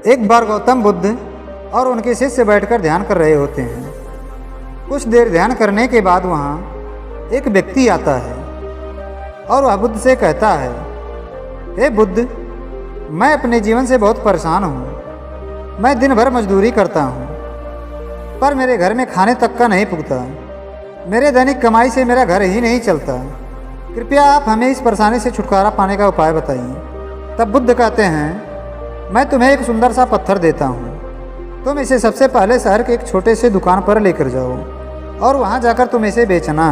एक बार गौतम बुद्ध और उनके शिष्य बैठकर ध्यान कर रहे होते हैं। कुछ देर ध्यान करने के बाद वहाँ एक व्यक्ति आता है और वह बुद्ध से कहता है, हे बुद्ध, मैं अपने जीवन से बहुत परेशान हूँ। मैं दिन भर मजदूरी करता हूँ पर मेरे घर में खाने तक का नहीं पुगता। मेरे दैनिक कमाई से मेरा घर ही नहीं चलता। कृपया आप हमें इस परेशानी से छुटकारा पाने का उपाय बताइए। तब बुद्ध कहते हैं, मैं तुम्हें एक सुंदर सा पत्थर देता हूँ। तुम इसे सबसे पहले शहर के एक छोटे से दुकान पर लेकर जाओ और वहाँ जाकर तुम इसे बेचना,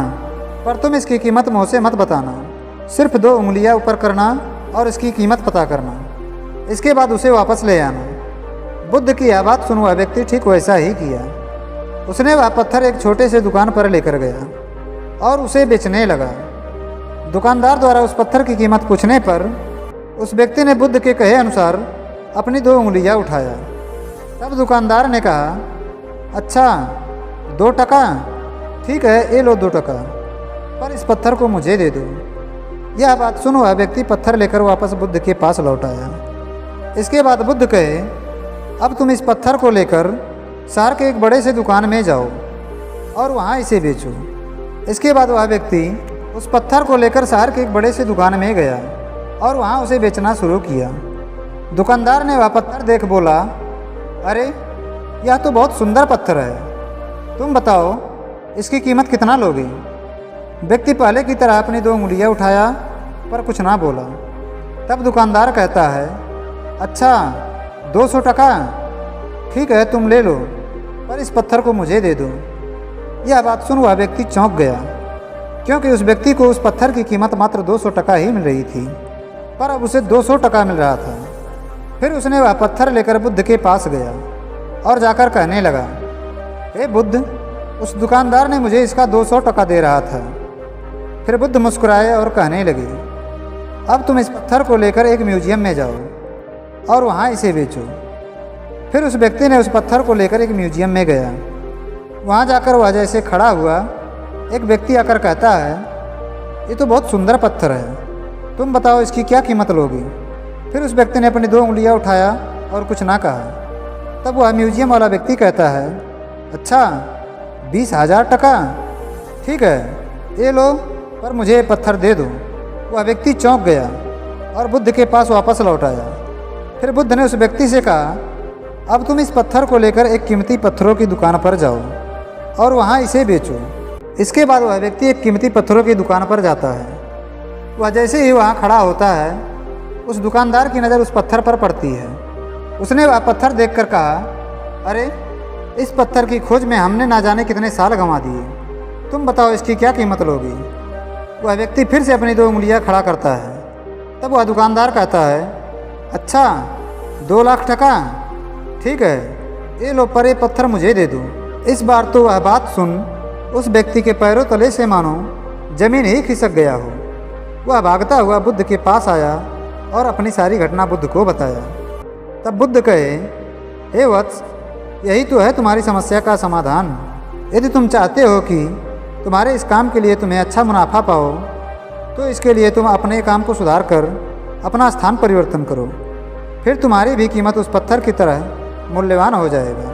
पर तुम इसकी कीमत मुँह से मत बताना। सिर्फ 2 उंगलियाँ ऊपर करना और इसकी कीमत पता करना। इसके बाद उसे वापस ले आना। बुद्ध की यह बात सुन वह व्यक्ति ठीक वैसा ही किया। उसने वह पत्थर एक छोटे से दुकान पर लेकर गया और उसे बेचने लगा। दुकानदार द्वारा उस पत्थर की कीमत पूछने पर उस व्यक्ति ने बुद्ध के कहे अनुसार अपनी 2 उंगलियां उठाया। तब दुकानदार ने कहा, अच्छा 2 टका, ठीक है, ये लो 2 टका, पर इस पत्थर को मुझे दे दो। यह बात सुन वह व्यक्ति पत्थर लेकर वापस बुद्ध के पास लौट आया। इसके बाद बुद्ध कहे, अब तुम इस पत्थर को लेकर शहर के एक बड़े से दुकान में जाओ और वहाँ इसे बेचो। इसके बाद वह व्यक्ति उस पत्थर को लेकर शहर के एक बड़े से दुकान में गया और वहाँ उसे बेचना शुरू किया। दुकानदार ने वह पत्थर देख बोला, अरे यह तो बहुत सुंदर पत्थर है, तुम बताओ इसकी कीमत कितना लोगे। व्यक्ति पहले की तरह अपनी 2 उंगलियां उठाया पर कुछ ना बोला। तब दुकानदार कहता है, अच्छा 200 टका, ठीक है, तुम ले लो, पर इस पत्थर को मुझे दे दो। यह बात सुन वह व्यक्ति चौंक गया, क्योंकि उस व्यक्ति को उस पत्थर की कीमत मात्र 200 टका ही मिल रही थी, पर अब उसे 200 टका मिल रहा था। फिर उसने वह पत्थर लेकर बुद्ध के पास गया और जाकर कहने लगा, हे बुद्ध, उस दुकानदार ने मुझे इसका 200 टका दे रहा था। फिर बुद्ध मुस्कुराए और कहने लगे, अब तुम इस पत्थर को लेकर एक म्यूजियम में जाओ और वहाँ इसे बेचो। फिर उस व्यक्ति ने उस पत्थर को लेकर एक म्यूजियम में गया। वहाँ जाकर वह जैसे खड़ा हुआ, एक व्यक्ति आकर कहता है, ये तो बहुत सुंदर पत्थर है, तुम बताओ इसकी क्या कीमत लोगी। फिर उस व्यक्ति ने अपनी 2 उंगलियां उठाया और कुछ ना कहा। तब वह म्यूजियम वाला व्यक्ति कहता है, अच्छा 20,000 टका, ठीक है, ये लो, पर मुझे ये पत्थर दे दो। वह व्यक्ति चौंक गया और बुद्ध के पास वापस लौट आया। फिर बुद्ध ने उस व्यक्ति से कहा, अब तुम इस पत्थर को लेकर एक कीमती पत्थरों की दुकान पर जाओ और वहाँ इसे बेचो। इसके बाद वह व्यक्ति एक कीमती पत्थरों की दुकान पर जाता है। वह जैसे ही वहाँ खड़ा होता है, उस दुकानदार की नज़र उस पत्थर पर पड़ती है। उसने वह पत्थर देखकर कहा, अरे इस पत्थर की खोज में हमने ना जाने कितने साल गंवा दिए, तुम बताओ इसकी क्या कीमत लोगी। वह व्यक्ति फिर से अपनी 2 उंगलियां खड़ा करता है। तब वह दुकानदार कहता है, अच्छा 2 लाख टका, ठीक है, ये लो, पर ये पत्थर मुझे दे दो। इस बार तो वह बात सुन उस व्यक्ति के पैरों तले से मानो जमीन ही खिसक गया हो। वह भागता हुआ बुद्ध के पास आया और अपनी सारी घटना बुद्ध को बताया। तब बुद्ध कहे, हे वत्स, यही तो है तुम्हारी समस्या का समाधान। यदि तुम चाहते हो कि तुम्हारे इस काम के लिए तुम्हें अच्छा मुनाफा पाओ, तो इसके लिए तुम अपने काम को सुधार कर अपना स्थान परिवर्तन करो। फिर तुम्हारी भी कीमत उस पत्थर की तरह मूल्यवान हो जाएगा।